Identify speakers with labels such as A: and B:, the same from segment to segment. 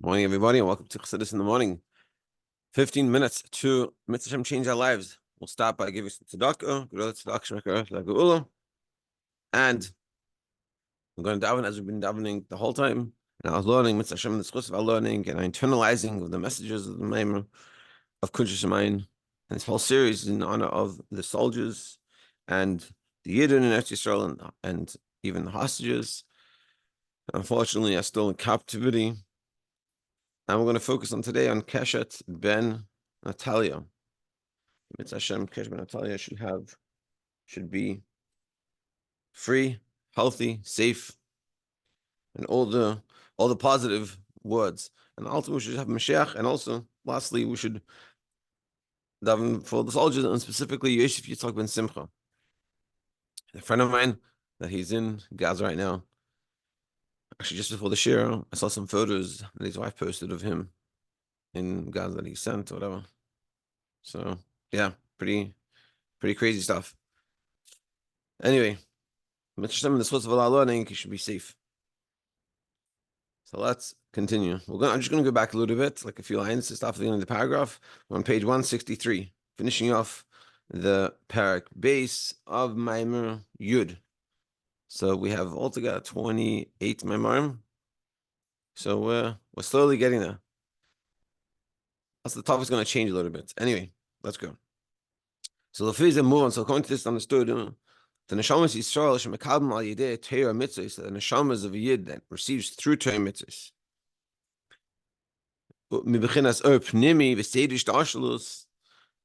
A: Morning, everybody, and welcome to Chassidus in the morning. 15 minutes to Mitzvah Hashem change our lives. We'll start by giving some tzedakah, and we're going to daven as we've been davening the whole time. And I was learning Mitzvah Hashem, the Zchus of our learning, and our internalizing of the messages of the maamer of Kuntres. And this whole series is in honor of the soldiers and the Yidden in Eretz Yisroel and even the hostages. Unfortunately, are still in captivity. And we're going to focus on today on Keshet ben Natalya. Mitzvah Hashem, Keshet ben Natalya should be free, healthy, safe, and all the positive words. And ultimately, we should have Mashiach. And also, lastly, we should daven for the soldiers, and specifically Yosef Yitzchak ben Simcha, a friend of mine that he's in Gaza right now. Actually, just before the Shiur, I saw some photos that his wife posted of him in Gaza that he sent or whatever. So yeah, pretty crazy stuff. Anyway, Mitzvah the Zchus of our learning, he should be safe. So let's continue. I'm just gonna go back a little bit, like a few lines to start at the end of the paragraph. We're on page 163, finishing off the parak base of maamer Yud. So we have altogether 28 maamerim. So we're slowly getting there. Also, the topic is going to change a little bit. Anyway, let's go. So the phase move on. So according to this, understood the neshamas Yisrael shemekabim al yedei Torah mitzvos, the neshamas of a yid that receives through Torah mitzvos. Mibechinas pnimi v'seidish dashlus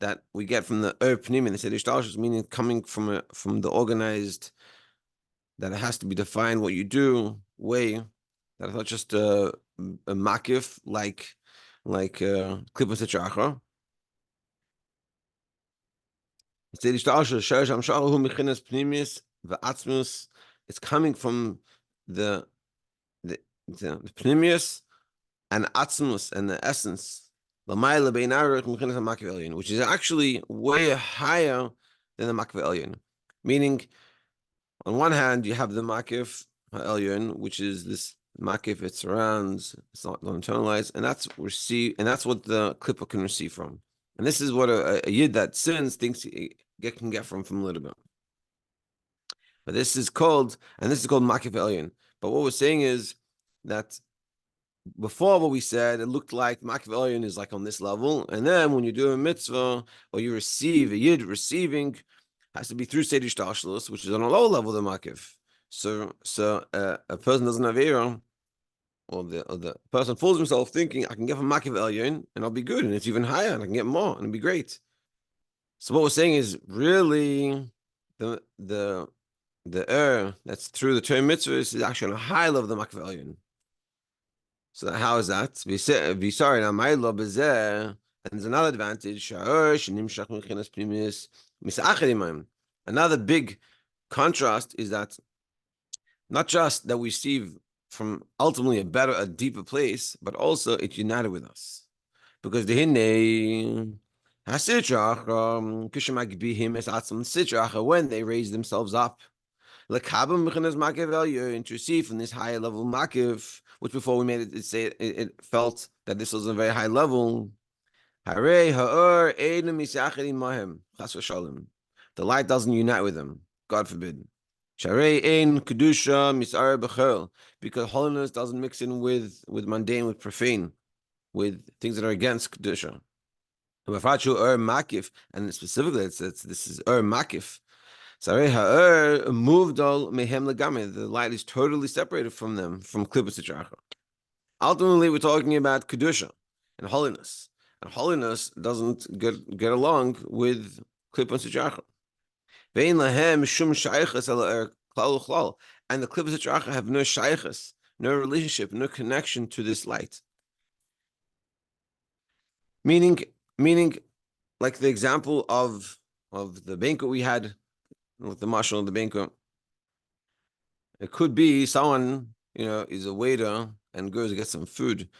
A: that we get from the pnimi and the seidish dashlus, meaning coming from the organized, that it has to be defined what you do way, that it's not just a makif like klipas tzachar. It's coming from the pnimius and atzmus and the essence, which is actually way higher than the makif elyon. Meaning, on one hand, you have the makif elyon, which is this makif, it surrounds, it's not internalized, and that's what the klippa can receive from. And this is what a yid that sins thinks he can get from a little bit. But this is called makif elyon. But what we're saying is that before what we said, it looked like makif elyon is like on this level, and then when you do a mitzvah or you receive a yid receiving, has to be through seidish tashlus, which is on a lower level than makif. So a person doesn't have error, or the person fools himself thinking, I can get from makif elyon and I'll be good, and it's even higher, and I can get more, and it'll be great. So what we're saying is really the that's through the Torah mitzvahs is actually on a high level of the makif elyon. So how is that? And there's another advantage. Another big contrast is that not just that we receive from ultimately a deeper place, but also it's united with us. Because the hinne when they raise themselves up, to receive from this higher level makiv, which before we made it felt that this was a very high level. The light doesn't unite with them, God forbid. Because holiness doesn't mix in with mundane, with profane, with things that are against kedusha. And specifically, this is makif. The light is totally separated from them, from klipas tzachar. Ultimately, we're talking about kedusha and holiness. And holiness doesn't get along with klipas tzachar. And the klipas tzachar have no shaychus, no relationship, no connection to this light. Meaning, like the example of the banquet we had with the marshal of the banquet. It could be someone, is a waiter and goes to get some food,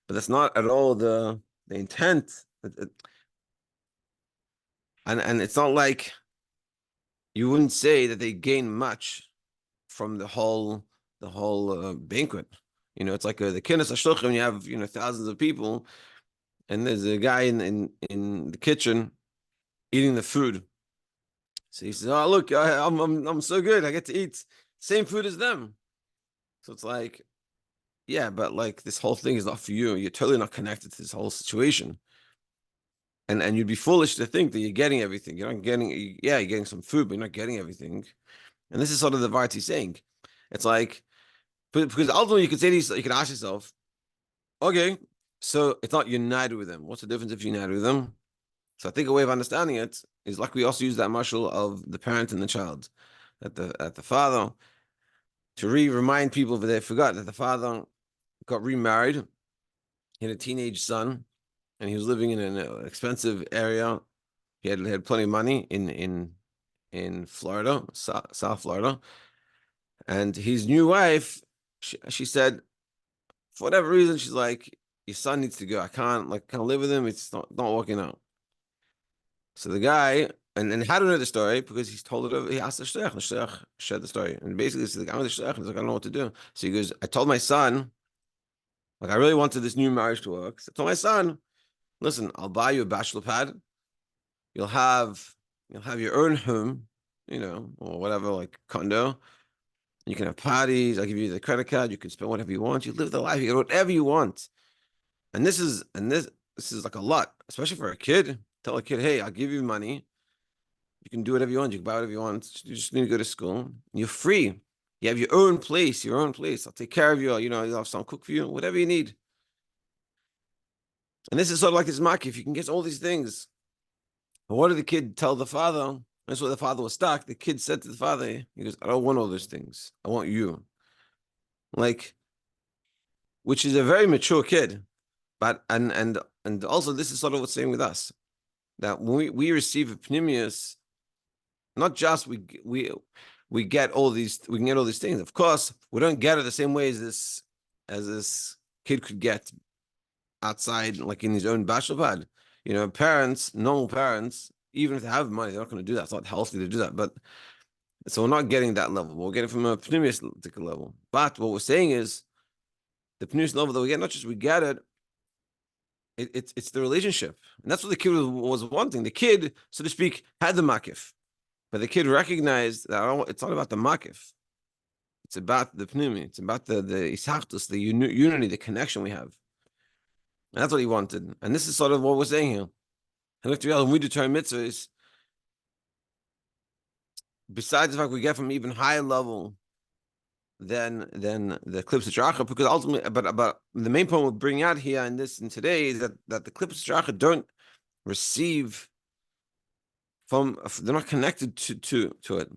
A: but that's not at all the intent. And it's not like you wouldn't say that they gain much from the whole banquet. It's like the Kuntres HaShluchim, you have, thousands of people, and there's a guy in the kitchen eating the food. So he says, "Oh, look, I'm so good. I get to eat same food as them." So it's like, yeah, but like this whole thing is not for you. You're totally not connected to this whole situation. And you'd be foolish to think that you're getting everything. You're not getting, yeah, you're getting some food, but you're not getting everything. And this is sort of the Varti saying. It's like, because ultimately you could say these, you can ask yourself, okay, so it's not united with them. What's the difference if you're united with them? So I think a way of understanding it is like we also use that marshal of the parent and the child. That the father, to remind people that they forgot that the father got remarried, he had a teenage son, and he was living in an expensive area. He had plenty of money in Florida, South Florida, and his new wife, she said, for whatever reason, she's like, your son needs to go. I can't live with him. It's not working out. So the guy, and how do I know the story? Because he's told it over. He asked the shliach shared the story, and basically said, the guy with the shliach, he's like, I don't know what to do. So he goes, I told my son, like I really wanted this new marriage to work. So I told my son, listen, I'll buy you a bachelor pad. You'll have your own home, or whatever, like condo. You can have parties. I'll give you the credit card. You can spend whatever you want. You live the life. You get whatever you want. And this is like a lot, especially for a kid. Tell a kid, hey, I'll give you money. You can do whatever you want. You can buy whatever you want. You just need to go to school. You're free. You have your own place. I'll take care of you. You'll have someone cook for you, whatever you need. And this is sort of like this mark. If you can get all these things, but what did the kid tell the father? That's why the father was stuck. The kid said to the father, he goes, I don't want all those things. I want you. Like, which is a very mature kid. But and also this is sort of what's saying with us. That when we receive a pneumius, not just we get all these things. Of course, we don't get it the same way as this kid could get outside, like in his own bachelor pad. Parents, normal parents, even if they have money, they're not going to do that. It's not healthy to do that. But so we're not getting that level. We're getting from a pneumius level. But what we're saying is the pneumius level that we get, not just we get it, it's the relationship. And that's what the kid was wanting. The kid, so to speak, had the makif. But the kid recognized that it's not about the makif. It's about the pnimi. It's about the isachtus, the unity, the connection we have. And that's what he wanted. And this is sort of what we're saying here. And we have to realize when we do Torah mitzvahs, besides the fact we get from even higher level than the clips of Shracha, because ultimately, but the main point we're bringing out here in today is that the clips of Shracha don't receive they're not connected to it.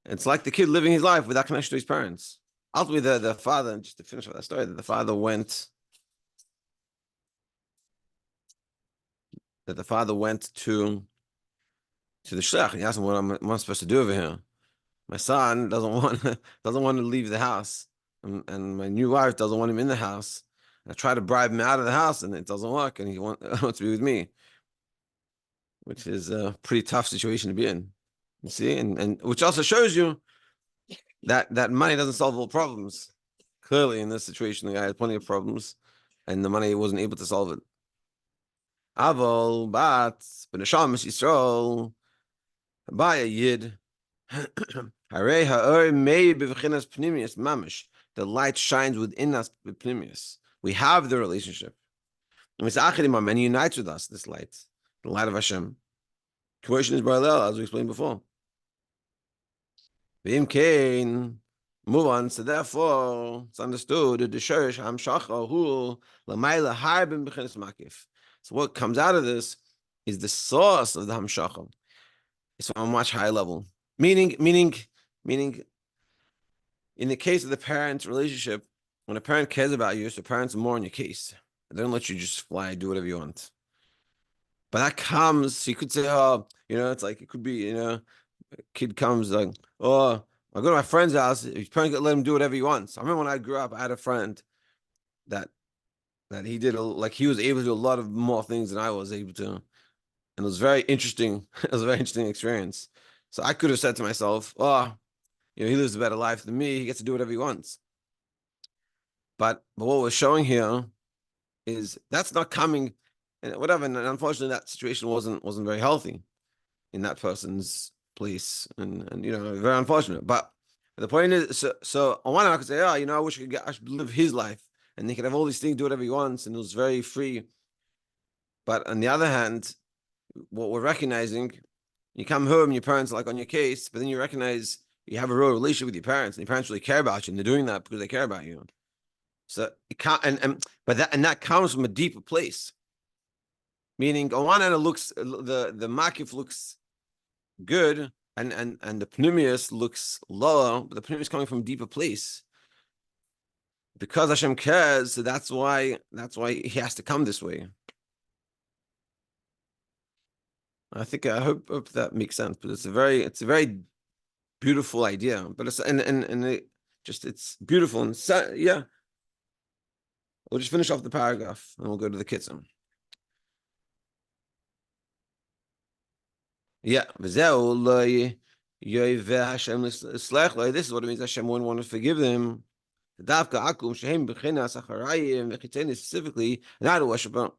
A: It's like the kid living his life without connection to his parents. Ultimately, the father, just to finish with that story, the father went to the shliach and he asked him, what am I supposed to do over here? My son doesn't want to leave the house, and my new wife doesn't want him in the house. I try to bribe him out of the house, and it doesn't work, and he wants to be with me, which is a pretty tough situation to be in. You see, and which also shows you that money doesn't solve all problems. Clearly, in this situation, the guy had plenty of problems, and the money wasn't able to solve it. Aval bat b'neshama Yisroel by a yid. Harei ha'or mei b'vchinas pnimius mamish. The light shines within us b'pnimius. We have the relationship. And he unites with us, this light, the light of Hashem. Creation is parallel, as we explained before. V'im kein, move on. So therefore, it's understood that the shorish hamshacha hu l'mayla harbin b'chinas makif. So what comes out of this is the source of the hamshacha. It's on a much higher level. Meaning, in the case of the parent relationship, when a parent cares about you, so parents are more in your case. They don't let you just fly, do whatever you want. But that comes, you could say, it's like, it could be, a kid comes like, oh, I go to my friend's house, his parents let him do whatever he wants. I remember when I grew up, I had a friend that he did, he was able to do a lot of more things than I was able to. And it was very interesting. It was a very interesting experience. So I could have said to myself, he lives a better life than me. He gets to do whatever he wants. But what we're showing here is that's not coming, and whatever. And unfortunately, that situation wasn't very healthy in that person's place, and very unfortunate. But the point is, so on one hand, I could say, oh, I wish I should live his life, and he could have all these things, do whatever he wants, and it was very free. But on the other hand, what we're recognizing, you come home, your parents are like on your case, but then you recognize you have a real relationship with your parents, and your parents really care about you, and they're doing that because they care about you. So it can't, but that comes from a deeper place. Meaning, on one hand, it looks the makif looks good, and the pneumius looks lower, but the pneumius is coming from a deeper place. Because Hashem cares, so that's why he has to come this way. I hope that makes sense. But it's a very beautiful idea. But it's it's beautiful, and yeah. We'll just finish off the paragraph and we'll go to the kitzim. Yeah, this is what it means. Hashem wouldn't want to forgive them. Specifically, not a worshiper,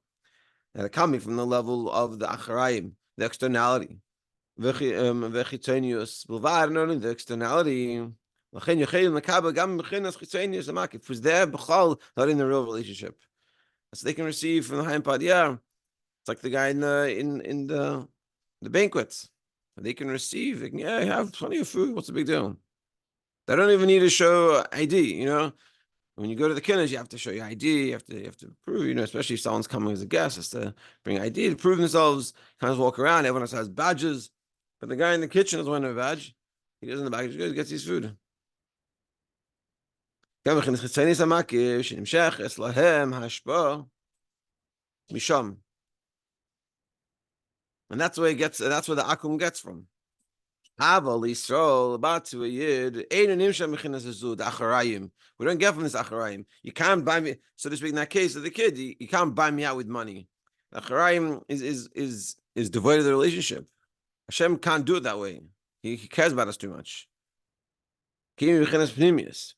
A: that are coming from the level of the acharayim, the externality. The externality. It was there, not in the real relationship. So they can receive from the high part. Yeah, it's like the guy in the banquets. They can receive. They can, have plenty of food. What's the big deal? They don't even need to show ID. When you go to the Kuntres, you have to show your ID. You have to prove. Especially if someone's coming as a guest, has to bring ID to prove themselves. Kind of walk around. Everyone else has badges, but the guy in the kitchen doesn't want a badge. He goes in the baggage. He gets his food. Misham. And that's where that's where the akum gets from. Aval Yisroel about to a yid. The acharayim. We don't get from this acharayim. You can't buy me, so to speak. In that case of the kid, you can't buy me out with money. Acharayim is devoid of the relationship. Hashem can't do it that way. He cares about us too much. Pnimius.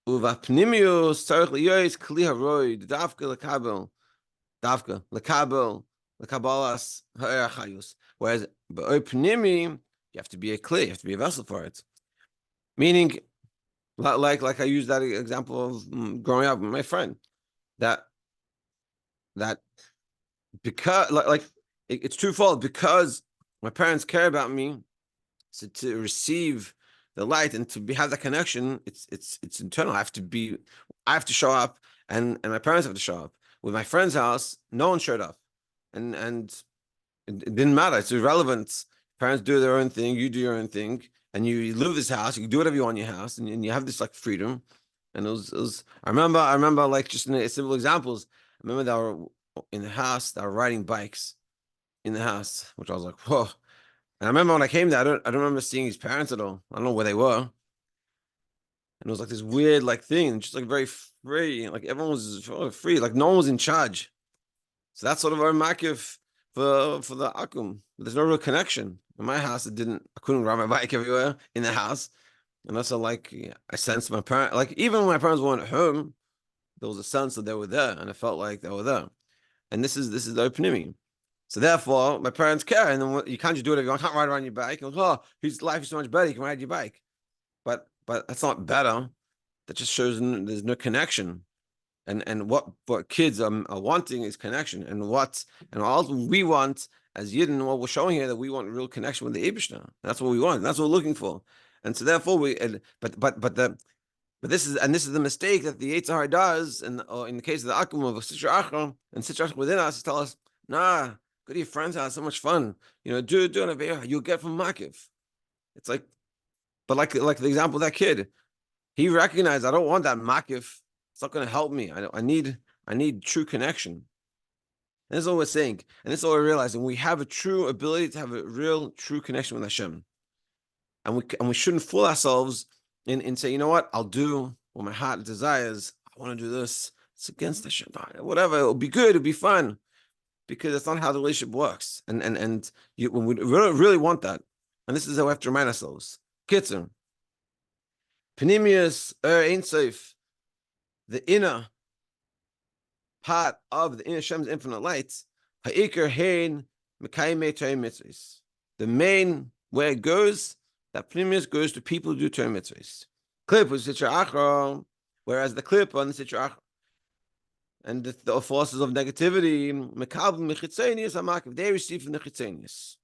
A: Uva pnimius tzarich liyois kli haroid davka lekabel. Davka lekabel lekabalas ha'erachayus. Whereas b'oipnimi, you have to be a clay, you have to be a vessel for it. Meaning, like I used that example of growing up with my friend, that because it's twofold. Because my parents care about me, so to receive the light and to have that connection, it's internal. I have to show up, and my parents have to show up. With my friend's house, no one showed up, and it didn't matter. It's irrelevant. Parents do their own thing, you do your own thing, and you live this house. You can do whatever you want in your house, and you have this freedom. And it was. I remember just in simple examples. I remember they were in the house. They were riding bikes in the house, which I was like, whoa. And I remember when I came there, I don't remember seeing his parents at all. I don't know where they were. And it was this weird thing, just very free. Everyone was free, no one was in charge. So that's sort of our makif for the akum. There's no real connection. In my house, I couldn't ride my bike everywhere in the house. And also I sensed my parents, even when my parents weren't at home, there was a sense that they were there, and I felt like they were there. And this is the opening. So therefore, my parents care, and then you can't just do it if you want. You can't ride around your bike. His life is so much better. You can ride your bike, but that's not better. That just shows there's no connection. And what kids are wanting is connection, and all we want as Yidden, what we're showing here, that we want real connection with the Eibishter. That's what we want. That's what we're looking for. And so therefore but this is the mistake that the Yetzer Hara does, and in the case of the akum of Sitra Achra and Sitra Achra within us, tell us, nah, go to your friend's house, so much fun. Do an Aveira, you'll get from Makiv. It's but like the example of that kid, he recognized, I don't want that Makiv. It's not going to help me. I need true connection. And this is what we're saying, and this is what we're realizing. We have a true ability to have a real, true connection with Hashem, and we shouldn't fool ourselves in say, you know what, I'll do what my heart desires. I want to do this. It's against Hashem. Whatever, it'll be good. It'll be fun, because that's not how the relationship works. And when we really want that, and this is how we have to remind ourselves. Kitzur, Panemius Ein Sof. the inner part of the inner Hashem's infinite light, ha'ikar hein mekayimei Torah mitzvahs. The main where it goes, that pneumius goes to people who do Torah mitzvahs. Clip was sitra achra, whereas the clip on the sitra achra. And the forces of negativity, they receive from the chitzenius.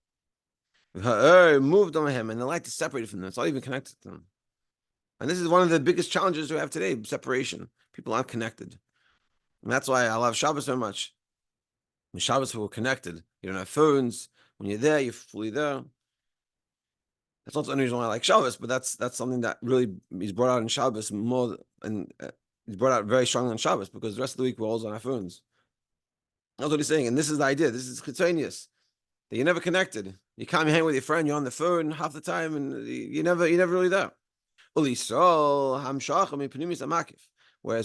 A: Moved on him, and the light is separated from them. It's not even connected to them. And this is one of the biggest challenges we have today: separation. People aren't connected, and that's why I love Shabbos so much. When Shabbos, we're connected. You don't have phones. When you're there, you're fully there. That's not the only reason why I like Shabbos, but that's something that really is brought out in Shabbos more, and it's brought out very strongly on Shabbos, because the rest of the week we're always on our phones. That's what he's saying, and this is the idea. This is chitzonius, that you're never connected. You can't hang with your friend. You're on the phone half the time, and you're never really there. Whereas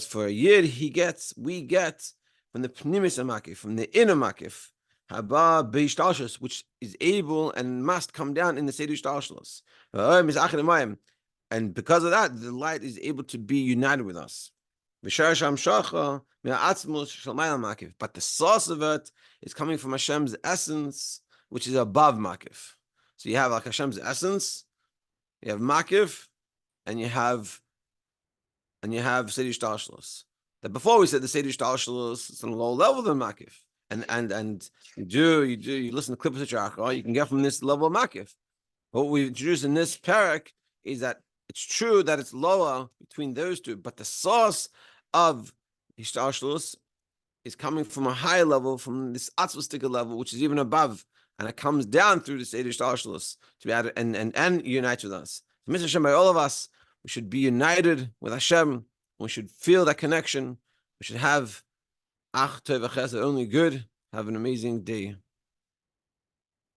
A: for a yid, we get from the pnimis amakif, from the inner makif, haba beishtalshus, which is able and must come down in the seder shtalshus. And because of that, the light is able to be united with us. But the source of it is coming from Hashem's essence, which is above makif. So you have like Hashem's essence, you have makif, and you have Seder Shtalshalos. That before we said the Seder Shtalshalos is on a lower level than makif. And you listen to clips of Shachar, you can get from this level of makif. What we introduced in this parak is that it's true that it's lower between those two, but the source of Shtalshalos is coming from a higher level, from this atzvustika level, which is even above, and it comes down through the Seder Shtalshalos to be able to, and unite with us. Mr. Hashem, by all of us, we should be united with Hashem. We should feel that connection. We should have ach tov v'chesed, only good. Have an amazing day.